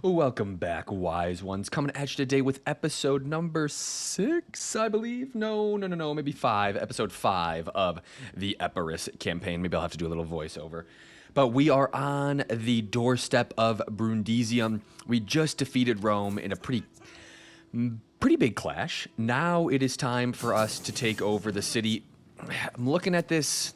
Welcome back, wise ones. Coming at you today with episode number 6, I believe. No, maybe 5. Episode 5 of the Epirus campaign. Maybe I'll have to do a little voiceover. But we are on the doorstep of Brundisium. We just defeated Rome in a pretty big clash. Now it is time for us to take over the city. I'm looking at this.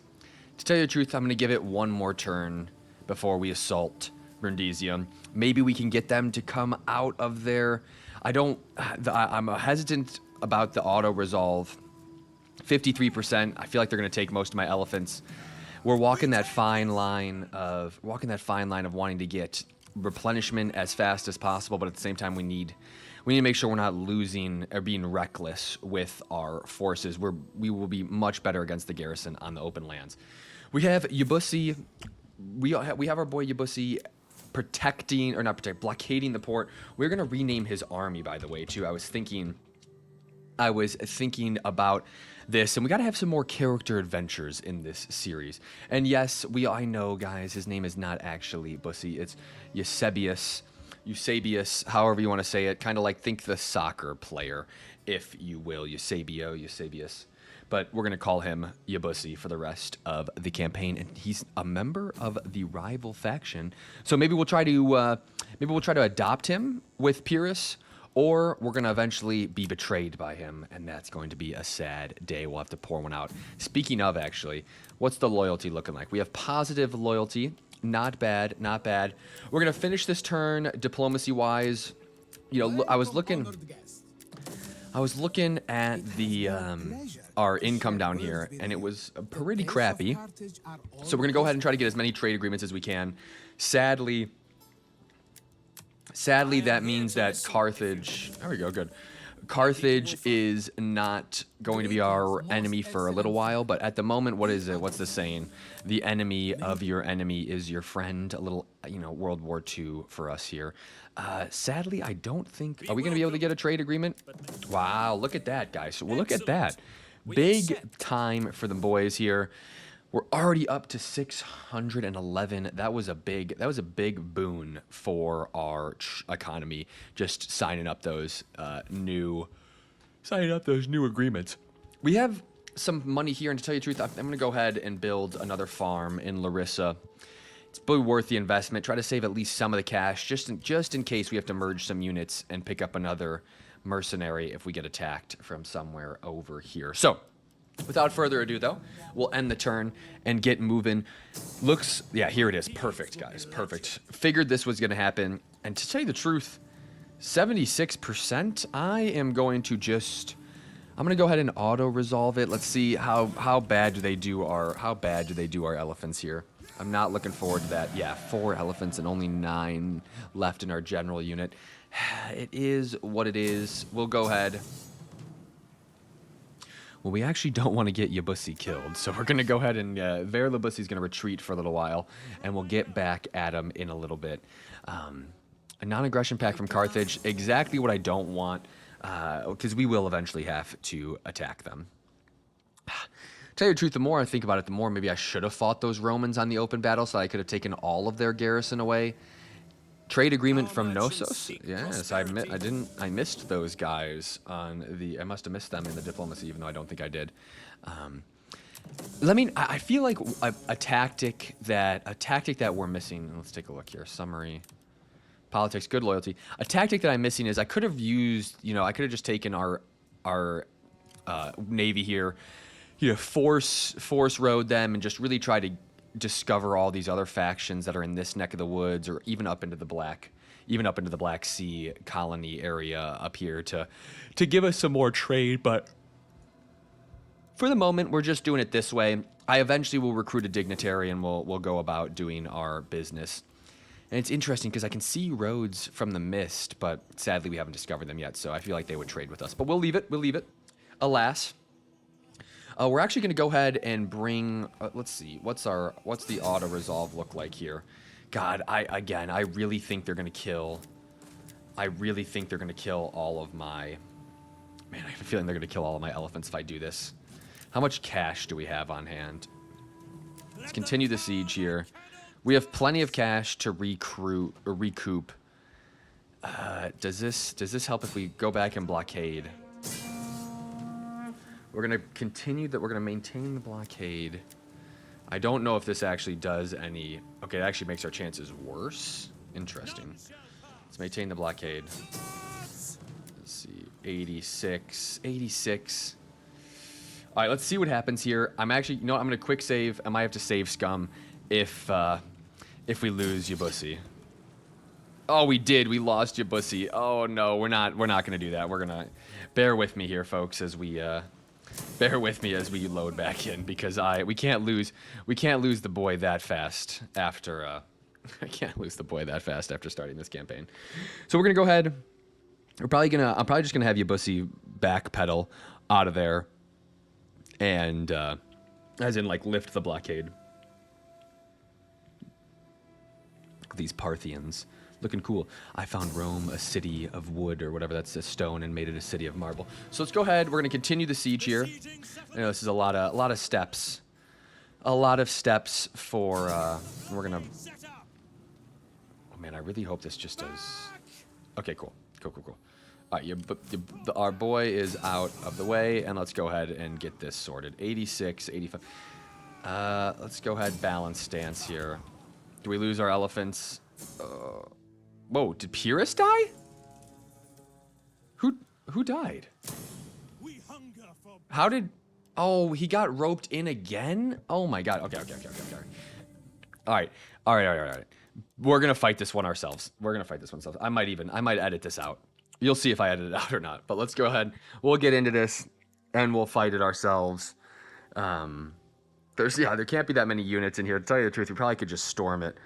To tell you the truth, I'm going to give it one more turn before we assault Brundisium. Maybe we can get them to come out of there. I'm hesitant about the auto resolve. 53%. I feel like they're going to take most of my elephants. We're walking that fine line of wanting to get replenishment as fast as possible, but at the same time we need to make sure we're not losing or being reckless with our forces. We will be much better against the garrison on the open lands. We have Yabusi. We have our boy Yabusi blockading the port. We're gonna rename his army, by the way, too. I was thinking about this, and we gotta have some more character adventures in this series. And yes, I know, guys, his name is not actually Bussy. It's Eusebius, however you want to say it. Kind of like, think the soccer player, if you will, Eusebius. But we're going to call him Yabusi for the rest of the campaign, and he's a member of the rival faction. So maybe we'll try to adopt him with Pyrrhus, or we're going to eventually be betrayed by him, and that's going to be a sad day. We'll have to pour one out. Speaking of, actually, what's the loyalty looking like? We have positive loyalty. Not bad. We're going to finish this turn diplomacy-wise. I was looking at the our income down here, and it was pretty crappy. So we're gonna go ahead and try to get as many trade agreements as we can. Sadly, that means that Carthage. There we go. Good. Carthage is not going to be our enemy for a little while, but at the moment, what is it? What's the saying? The enemy of your enemy is your friend. A little, World War II for us here. Sadly, I don't think... Are we going to be able to get a trade agreement? Wow, look at that, guys. Well, look at that. Big time for the boys here. We're already up to 611. That was a big boon for our economy. Just signing up those new agreements. We have some money here, and to tell you the truth, I'm going to go ahead and build another farm in Larissa. It's probably worth the investment. Try to save at least some of the cash, just in case we have to merge some units and pick up another mercenary if we get attacked from somewhere over here. So, without further ado, though, we'll end the turn and get moving. Here it is. Perfect, guys. Perfect. Figured this was going to happen. And to tell you the truth, 76%, I'm going to go ahead and auto-resolve it. Let's see how bad do they do our elephants here. I'm not looking forward to that. Yeah, 4 elephants and only 9 left in our general unit. It is what it is. We'll go ahead. Well, we actually don't want to get Yabusi killed, so we're going to go ahead and Ver Labussi's going to retreat for a little while, and we'll get back at him in a little bit. A non-aggression pact from Carthage, exactly what I don't want, because we will eventually have to attack them. Tell you the truth, the more I think about it, the more maybe I should have fought those Romans on the open battle so I could have taken all of their garrison away. Trade agreement from Knossos? Yes, I missed those guys I must have missed them in the diplomacy, even though I don't think I did. I feel like a tactic that we're missing. Let's take a look here. Summary. Politics, good loyalty. A tactic that I'm missing is I could have just taken our navy here, force road them and just really try to discover all these other factions that are in this neck of the woods, or even up into the Black Sea colony area up here to give us some more trade. But for the moment, we're just doing it this way. I eventually will recruit a dignitary and we'll go about doing our business. And it's interesting because I can see roads from the mist, but sadly we haven't discovered them yet, so I feel like they would trade with us. But we'll leave it. Alas. We're actually going to go ahead and bring... let's see. What's the auto-resolve look like here? God, I really think they're going to kill... all of my... Man, I have a feeling they're going to kill all of my elephants if I do this. How much cash do we have on hand? Let's continue the siege here. We have plenty of cash to recoup Does this help if we go back and blockade? We're gonna continue that. We're gonna maintain the blockade. I don't know if this actually does any. Okay, it actually makes our chances worse. Interesting. Let's maintain the blockade. Let's see, 86, 86. All right, let's see what happens here. I'm actually, you know what, I'm gonna quick save. I might have to save scum if we lose Yabusi. Oh, we did. We lost Yabusi. Oh no, we're not gonna do that. We're gonna bear with me here, folks, as we load back in, because we can't lose the boy that fast after I can't lose the boy that fast after starting this campaign. So we're gonna go ahead. I'm probably just gonna have Yabusi backpedal out of there, and as in like lift the blockade. These Parthians. Looking cool. I found Rome a city of wood or whatever, that's a stone, and made it a city of marble. So let's go ahead. We're going to continue the siege here. I know this is a lot of steps. A lot of steps for, we're going to... Oh man, I really hope this just does... Okay, cool. Cool. All right, our boy is out of the way, and let's go ahead and get this sorted. 86, 85. Let's go ahead, balance stance here. Do we lose our elephants? Whoa, did Pyrrhus die? Who died? How did... Oh, he got roped in again? Oh my god. Okay. All right. We're gonna fight this one ourselves. I might edit this out. You'll see if I edit it out or not. But let's go ahead. We'll get into this, and we'll fight it ourselves. There can't be that many units in here. To tell you the truth, we probably could just storm it.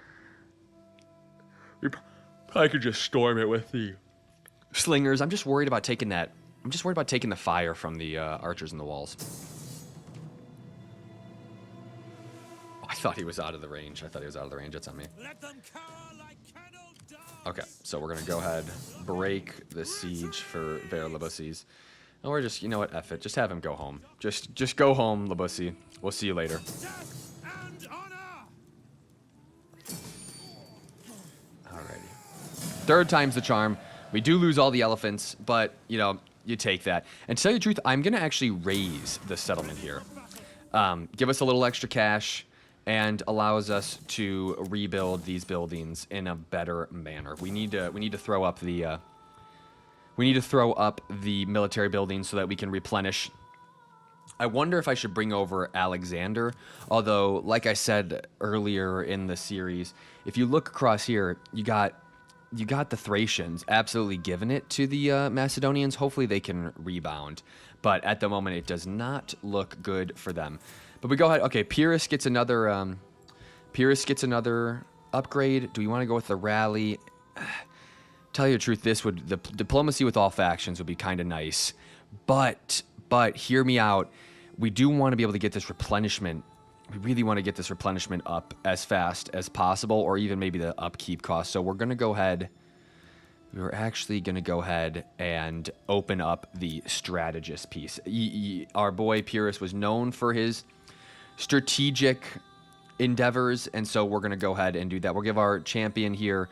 I could just storm it with the slingers. I'm just worried about taking that. I'm just worried about taking the fire from the archers in the walls. Oh, I thought he was out of the range. That's on me. Okay, so we're gonna go ahead, break the siege for Ver Labussi's. And we're just, you know what, F it. Just have him go home. Just go home, Labusi. We'll see you later. Third time's the charm. We do lose all the elephants, but, you know, you take that. And to tell you the truth, I'm going to actually raise the settlement here. Give us a little extra cash, and allows us to rebuild these buildings in a better manner. We need to throw up the military buildings so that we can replenish. I wonder if I should bring over Alexander, although, like I said earlier in the series, if you look across here, you got the Thracians absolutely giving it to the Macedonians. Hopefully they can rebound, but at the moment it does not look good for them. But we go ahead. Okay, Pyrrhus gets another upgrade. Do we want to go with the rally? Tell you the truth, the diplomacy with all factions would be kind of nice, but hear me out. We do want to be able to get this replenishment. We really want to get this replenishment up as fast as possible, or even maybe the upkeep cost. So we're actually going to go ahead and open up the strategist piece. Our boy Pyrrhus was known for his strategic endeavors, and so we're going to go ahead and do that. We'll give our champion here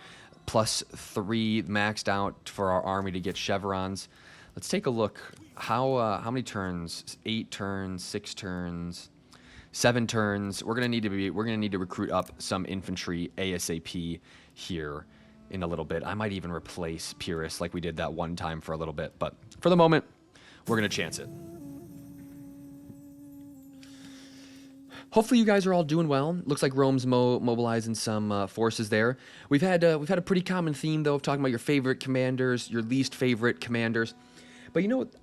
+3 maxed out for our army to get chevrons. Let's take a look. How many turns? 8 turns, 6 turns, 7 turns. We're gonna need to recruit up some infantry ASAP here in a little bit. I might even replace Pyrrhus like we did that one time for a little bit, but for the moment, we're gonna chance it. Hopefully you guys are all doing well. Looks like Rome's mobilizing some forces there. We've had a pretty common theme though of talking about your favorite commanders, your least favorite commanders. But you know what?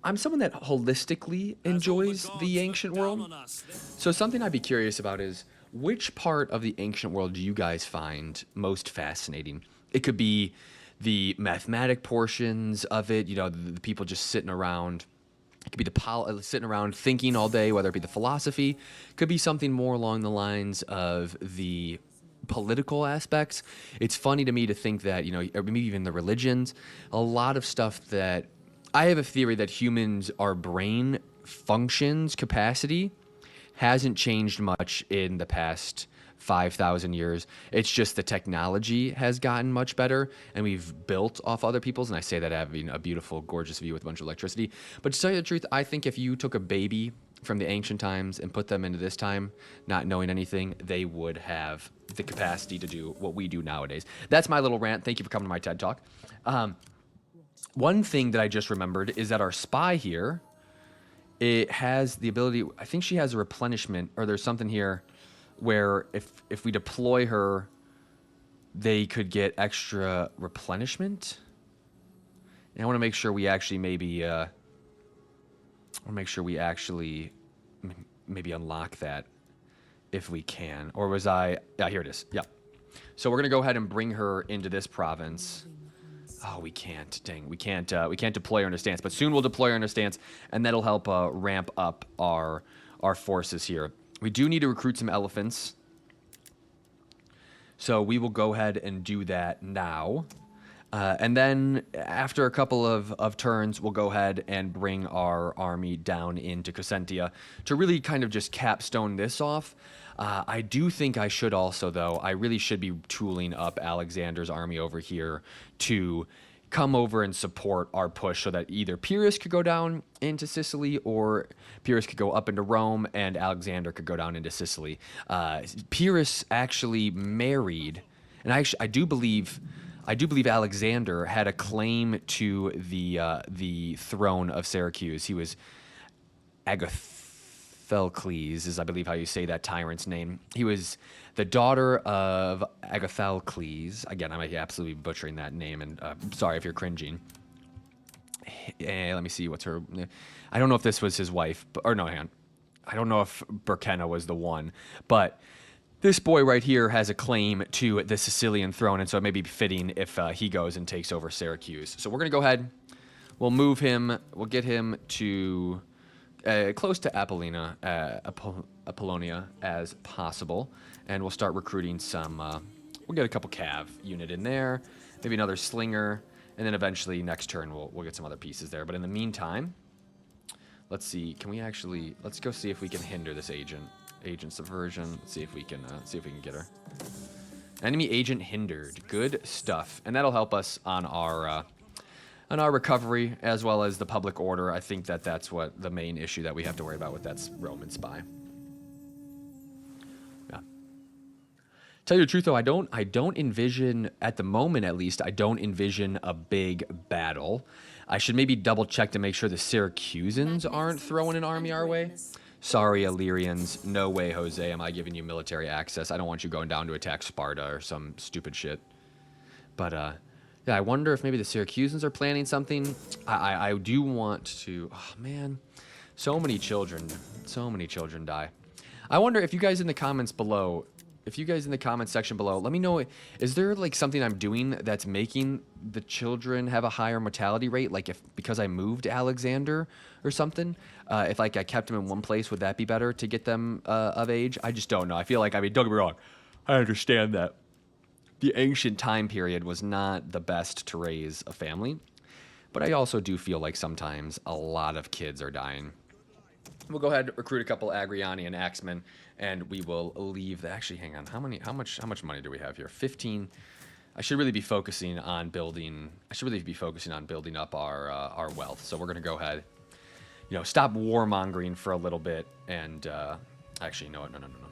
I'm someone that holistically enjoys the ancient world. So something I'd be curious about is, which part of the ancient world do you guys find most fascinating? It could be the mathematic portions of it, you know, the people just sitting around. It could be sitting around thinking all day, whether it be the philosophy. It could be something more along the lines of the political aspects. It's funny to me to think that, you know, or maybe even the religions, a lot of stuff that I have a theory that humans, our brain functions capacity hasn't changed much in the past 5,000 years. It's just the technology has gotten much better, and we've built off other people's. And I say that having a beautiful, gorgeous view with a bunch of electricity. But to tell you the truth, I think if you took a baby from the ancient times and put them into this time, not knowing anything, they would have the capacity to do what we do nowadays. That's my little rant. Thank you for coming to my TED Talk. One thing that I just remembered is that our spy here, it has the ability, I think she has a replenishment, or there's something here where if we deploy her, they could get extra replenishment. And I want to make sure we actually maybe maybe unlock that if we can. Or was I? Yeah, here it is. Yeah. So we're gonna go ahead and bring her into this province. Oh, we can't. Dang, we can't deploy her into stance. But soon we'll deploy her into stance, and that'll help ramp up our forces here. We do need to recruit some elephants, so we will go ahead and do that now. And then after a couple of turns, we'll go ahead and bring our army down into Crescentia to really kind of just capstone this off. I do think I should also, though, I really should be tooling up Alexander's army over here to come over and support our push so that either Pyrrhus could go down into Sicily or Pyrrhus could go up into Rome and Alexander could go down into Sicily. Pyrrhus actually married, and I do believe Alexander had a claim to the throne of Syracuse. He was Agathalcles, is I believe how you say that tyrant's name. He was the daughter of Agathalcles. Again, I might be absolutely butchering that name, and sorry if you're cringing. Let me see, what's her... I don't know if this was his wife, or no, hang on. I don't know if Burkenna was the one, but... This boy right here has a claim to the Sicilian throne, and so it may be fitting if he goes and takes over Syracuse. So we're going to go ahead. We'll move him. We'll get him to close to Apollonia as possible, and we'll start recruiting some. We'll get a couple cav unit in there, maybe another slinger, and then eventually next turn we'll get some other pieces there. But in the meantime, let's see. Let's go see if we can hinder this agent. Agent subversion. Let's see if we can get her. Enemy agent hindered. Good stuff, and that'll help us on our recovery as well as the public order. I think that's what the main issue that we have to worry about with that Roman spy. Yeah. Tell you the truth though, I don't envision, at the moment at least, I don't envision a big battle. I should maybe double check to make sure the Syracusans aren't throwing an army our way. Sorry, Illyrians. No way, Jose, am I giving you military access. I don't want you going down to attack Sparta or some stupid shit. But, yeah, I wonder if maybe the Syracusans are planning something. I do want to... Oh, man. So many children die. I wonder if you guys in the comments below... If you guys in the comment section below, let me know, is there like something I'm doing that's making the children have a higher mortality rate? Like because I moved Alexander or something? If like I kept them in one place, would that be better to get them of age? I just don't know. I feel like, don't get me wrong. I understand that the ancient time period was not the best to raise a family, but I also do feel like sometimes a lot of kids are dying. We'll go ahead and recruit a couple Agriani and Axemen, and we will leave. Actually, hang on. How much money do we have here? 15. I should really be focusing on building. Up our wealth. So we're gonna go ahead. Stop warmongering for a little bit, and actually, no.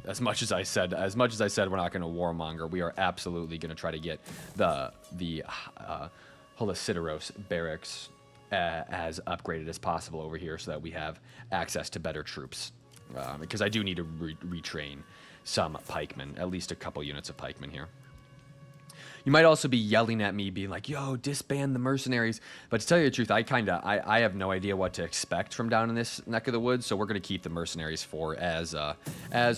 As much as I said, we're not gonna warmonger. We are absolutely gonna try to get the Holosideros barracks as upgraded as possible over here so that we have access to better troops. Because I do need to retrain some pikemen, at least a couple units of pikemen here. You might also be yelling at me, being like, yo, disband the mercenaries. But to tell you the truth, I have no idea what to expect from down in this neck of the woods, so we're going to keep the mercenaries for as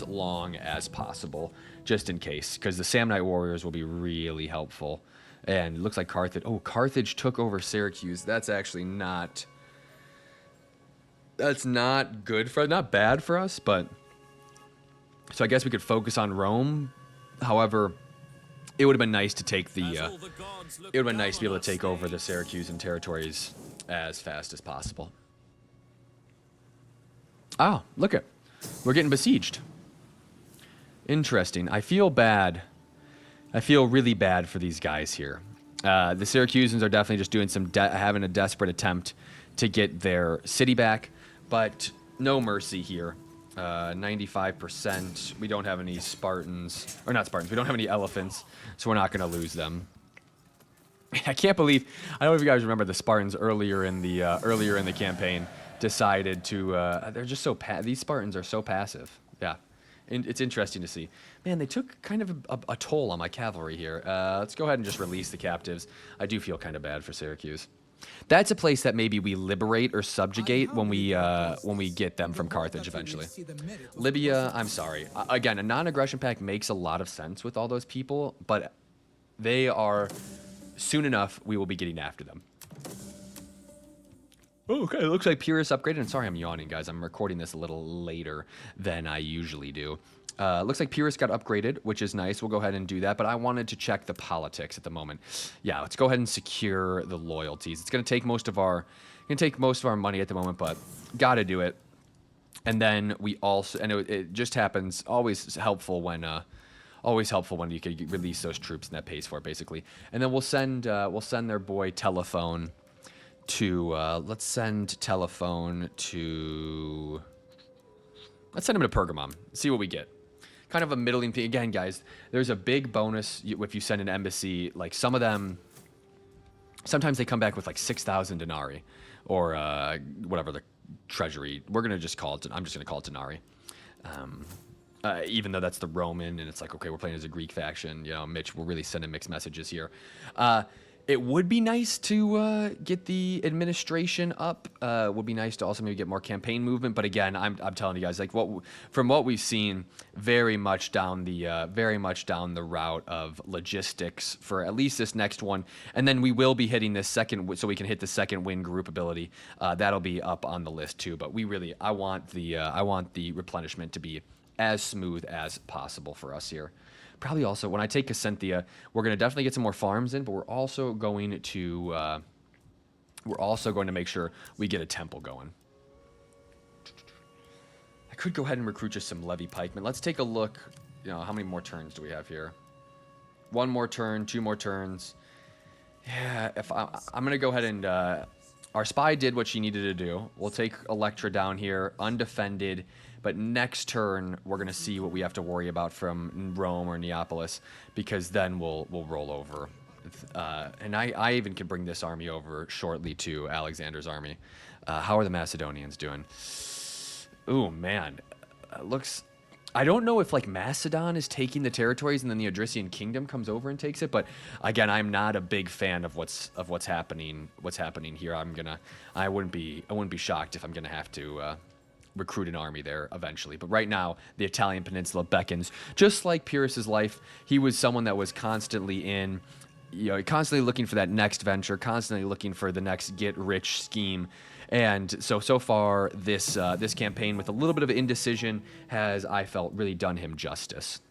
long as possible, just in case, because the Samnite warriors will be really helpful. And it looks like Carthage took over Syracuse. That's actually not... That's not bad for us, but... So I guess we could focus on Rome. However, it would have been nice to take the... it would have been nice to be able to take over the Syracusan territories as fast as possible. Oh, look it. We're getting besieged. Interesting. I feel bad. I feel really bad for these guys here. The Syracusans are definitely just doing having a desperate attempt to get their city back, but no mercy here. 95%. We don't have any Spartans, or not Spartans. We don't have any elephants, so we're not going to lose them. I can't believe. I don't know if you guys remember the Spartans earlier in the campaign decided to. They're just so these Spartans are so passive. Yeah. It's interesting to see. Man, they took kind of a toll on my cavalry here. Let's go ahead and just release the captives. I do feel kind of bad for Syracuse. That's a place that maybe we liberate or subjugate when we get them from Carthage eventually. Libya, I'm sorry. Again, a non-aggression pact makes a lot of sense with all those people, but they are... Soon enough, we will be getting after them. Okay, it looks like Pyrrhus upgraded. And sorry I'm yawning, guys. I'm recording this a little later than I usually do. Looks like Pyrrhus got upgraded, which is nice. We'll go ahead and do that. But I wanted to check the politics at the moment. Yeah, let's go ahead and secure the loyalties. It's going to take most of our money at the moment, but got to do it. And then we also, and it just happens, always helpful when you can release those troops, and that pays for it basically. And then we'll send their boy Telephone to let's send him to Pergamon. See what we get. Kind of a middling thing again, guys. There's a big bonus if you send an embassy. Like some of them, sometimes they come back with like 6,000 denarii or whatever the treasury. I'm just gonna call it denarii. Even though that's the Roman, and it's like, okay, we're playing as a Greek faction. You know, Mitch, we're really sending mixed messages here. It would be nice to get the administration up. Would be nice to also maybe get more campaign movement. But again, I'm telling you guys, like from what we've seen, very much down the route of logistics for at least this next one, and then we will be hitting this second, so we can hit the second win group ability. That'll be up on the list too. But I want the replenishment to be as smooth as possible for us here. Probably also, when I take Casenthia, we're going to definitely get some more farms in, but we're also going to make sure we get a temple going. I could go ahead and recruit just some levy pikemen. Let's take a look. You know, how many more turns do we have here? One more turn, 2 more turns. Yeah, I'm going to go ahead and... our spy did what she needed to do. We'll take Electra down here, undefended. But next turn, we're going to see what we have to worry about from Rome or Neapolis, because then we'll roll over. And I even can bring this army over shortly to Alexander's army. How are the Macedonians doing? Ooh, man. Looks... I don't know if like Macedon is taking the territories and then the Odrysian kingdom comes over and takes it, but again, I'm not a big fan of what's happening here. I wouldn't be shocked if I'm gonna have to recruit an army there eventually. But right now, the Italian peninsula beckons. Just like Pyrrhus's life, he was someone that was constantly looking for that next venture, constantly looking for the next get-rich scheme. And so far, this campaign with a little bit of indecision has, I felt, really done him justice.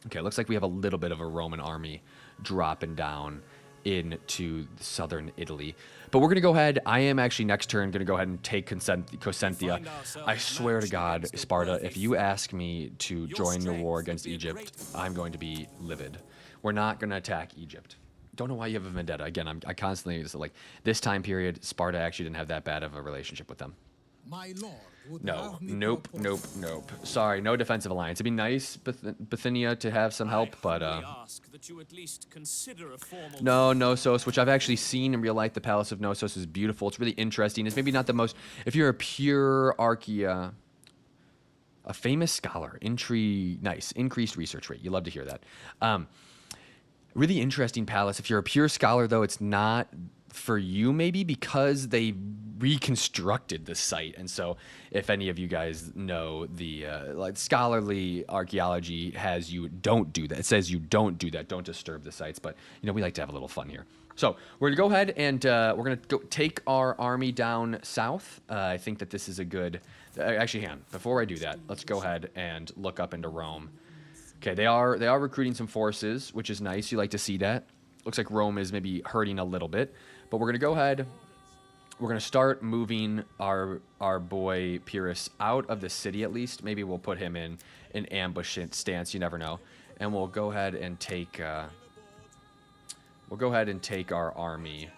Okay, looks like we have a little bit of a Roman army dropping down into southern Italy. But we're going to go ahead. I am actually next turn going to go ahead and take Cosentia. I swear to God, Sparta, if you ask me to join your war against Egypt, I'm going to be livid. We're not going to attack Egypt. Don't know why you have a vendetta. Again, I constantly just like this time period, Sparta actually didn't have that bad of a relationship with them. No, nope. Sorry, no defensive alliance. It'd be nice, Bithynia, to have some help, but no, Knossos, which I've actually seen in real life. The Palace of Knossos is beautiful. It's really interesting. It's maybe not the most. If you're a pure a famous scholar, nice, increased research rate. You love to hear that. Really interesting palace. If you're a pure scholar, though, it's not for you, maybe because they reconstructed the site. And so if any of you guys know the like scholarly archaeology has you don't do that. It says you don't do that. Don't disturb the sites. But, you know, we like to have a little fun here. So we're going to go ahead and we're going to go take our army down south. I think that this is a good... actually, hang on. Before I do that, let's go ahead and look up into Rome. Okay, they are recruiting some forces, which is nice. You like to see that. Looks like Rome is maybe hurting a little bit. But we're going to go ahead we're going to start moving our boy Pyrrhus out of the city at least. Maybe we'll put him in an ambush stance. You never know. And we'll go ahead and take our army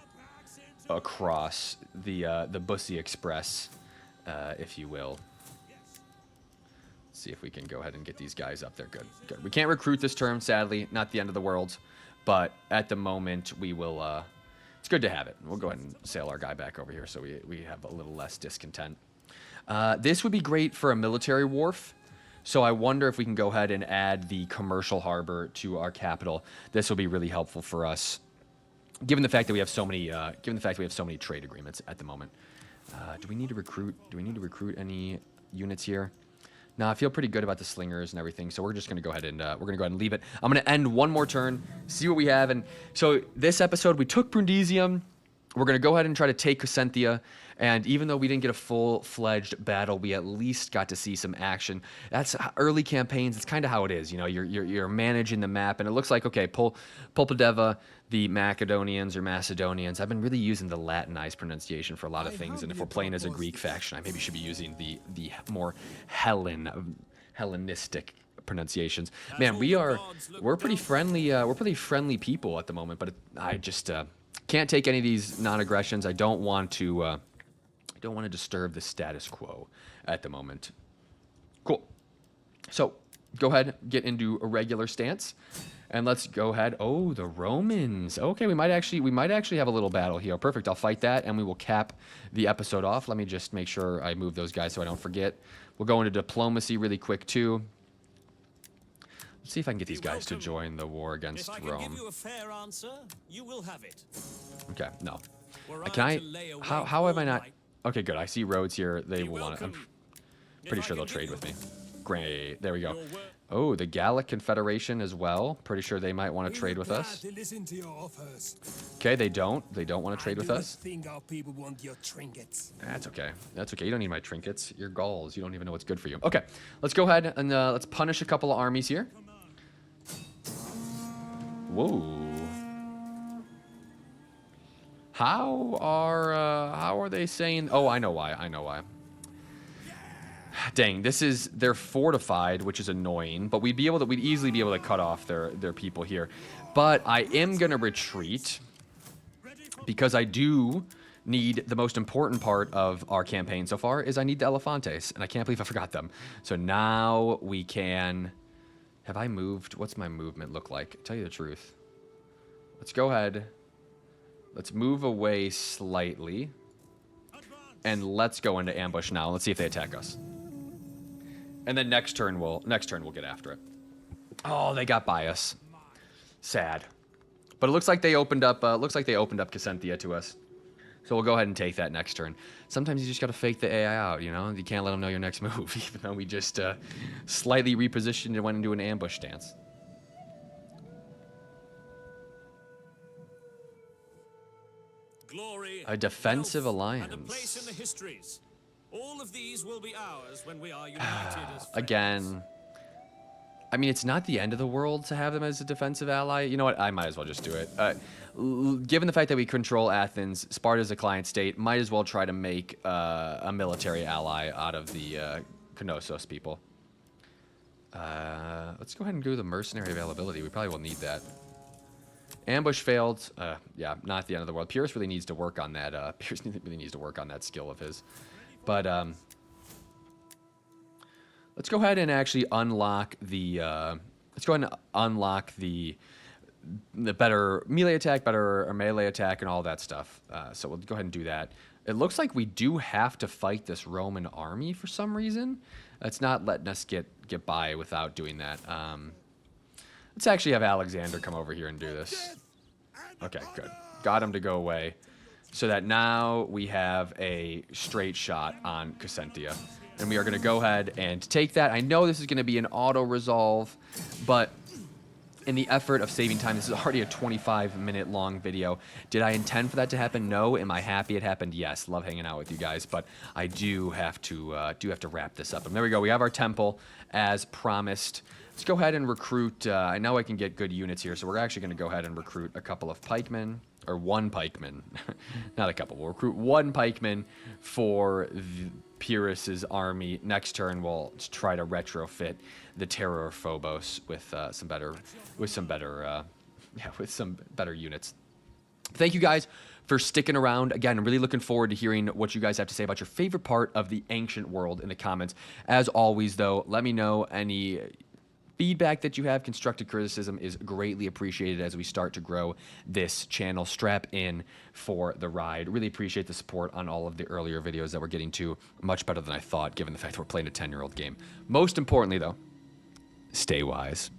across the Bussy Express, if you will. Let's see if we can go ahead and get these guys up there. Good, good. We can't recruit this term, sadly. Not the end of the world, but at the moment we will. It's good to have it. We'll go ahead and sail our guy back over here so we have a little less discontent. This would be great for a military wharf. So I wonder if we can go ahead and add the commercial harbor to our capital. This will be really helpful for us, given the fact that we have so many trade agreements at the moment. Do we need to recruit? Do we need to recruit any units here? No, I feel pretty good about the slingers and everything, so we're just gonna go ahead and leave it. I'm gonna end one more turn, see what we have, and so this episode we took Brundisium. We're gonna go ahead and try to take Crescentia, and even though we didn't get a full-fledged battle, we at least got to see some action. That's early campaigns. It's kind of how it is, you know. You're managing the map, and it looks like okay, Pulpadeva, the Macedonians. I've been really using the Latinized pronunciation for a lot of things, and if we're playing as a Greek faction, I maybe should be using the more Hellenistic pronunciations. Man, we're pretty friendly. We're pretty friendly people at the moment, but I just can't take any of these non-aggressions. I don't want to disturb the status quo at the moment. Cool. So go ahead, get into a regular stance, and let's go ahead. Oh, the Romans. Okay, we might actually have a little battle here. Perfect. I'll fight that, and we will cap the episode off. Let me just make sure I move those guys so I don't forget. We'll go into diplomacy really quick too. Let's see if I can get these guys to join the war against Rome. Give you a fair answer, you will have it. Okay, no. Can I? How have I not? Okay, good. I see roads here. They will want to. I'm pretty sure they'll trade with me. Great. There we go. Oh, the Gallic Confederation as well. Pretty sure they might want to trade with us. Okay, they don't. They don't want to trade with us. That's okay. That's okay. You don't need my trinkets. Your Gauls. You don't even know what's good for you. Okay, let's go ahead and let's punish a couple of armies here. Whoa. How are they saying? Oh, I know why. I know why. Dang, they're fortified, which is annoying, but we'd easily be able to cut off their people here. But I am gonna retreat because I do need the most important part of our campaign so far is I need the Elefantes, and I can't believe I forgot them. So now we can. Have I moved? What's my movement look like? Tell you the truth. Let's go ahead. Let's move away slightly, and let's go into ambush now. Let's see if they attack us. And then next turn we'll get after it. Oh, they got by us. Sad. But it looks like they opened up Crescentia to us. So we'll go ahead and take that next turn. Sometimes you just got to fake the AI out, you know? You can't let them know your next move, even though we just slightly repositioned and went into an ambush stance. Glory, a defensive alliance. And a place in the histories. All of these will be ours when we are united as friends. Again, I mean, it's not the end of the world to have them as a defensive ally. You know what? I might as well just do it. Given the fact that we control Athens, Sparta's a client state, might as well try to make a military ally out of the Knossos people. Let's go ahead and do the mercenary availability. We probably will need that. Ambush failed. Yeah, not the end of the world. Pyrrhus really needs to work on that. Pyrrhus really needs to work on that skill of his. But let's go ahead and actually unlock the. Let's go ahead and unlock the better melee attack, better melee attack, and all that stuff. So we'll go ahead and do that. It looks like we do have to fight this Roman army for some reason. It's not letting us get by without doing that. Let's actually have Alexander come over here and do this. Okay, good. Got him to go away. So that now we have a straight shot on Crescentia. And we are going to go ahead and take that. I know this is going to be an auto-resolve, but in the effort of saving time, this is already a 25-minute long video. Did I intend for that to happen? No. Am I happy it happened? Yes. Love hanging out with you guys, but I do have to wrap this up. And there we go. We have our temple as promised. Let's go ahead and recruit. I know I can get good units here, so we're actually going to go ahead and recruit a couple of pikemen, or one pikeman, not a couple. We'll recruit one pikeman for Pyrrhus's army. Next turn, we'll try to retrofit the Terror of Phobos with some better units. Thank you guys for sticking around. Again, I'm really looking forward to hearing what you guys have to say about your favorite part of the ancient world in the comments. As always, though, let me know any feedback that you have. Constructive criticism is greatly appreciated as we start to grow this channel. Strap in for the ride. Really appreciate the support on all of the earlier videos that we're getting to. Much better than I thought, given the fact that we're playing a 10-year-old game. Most importantly, though, stay wise.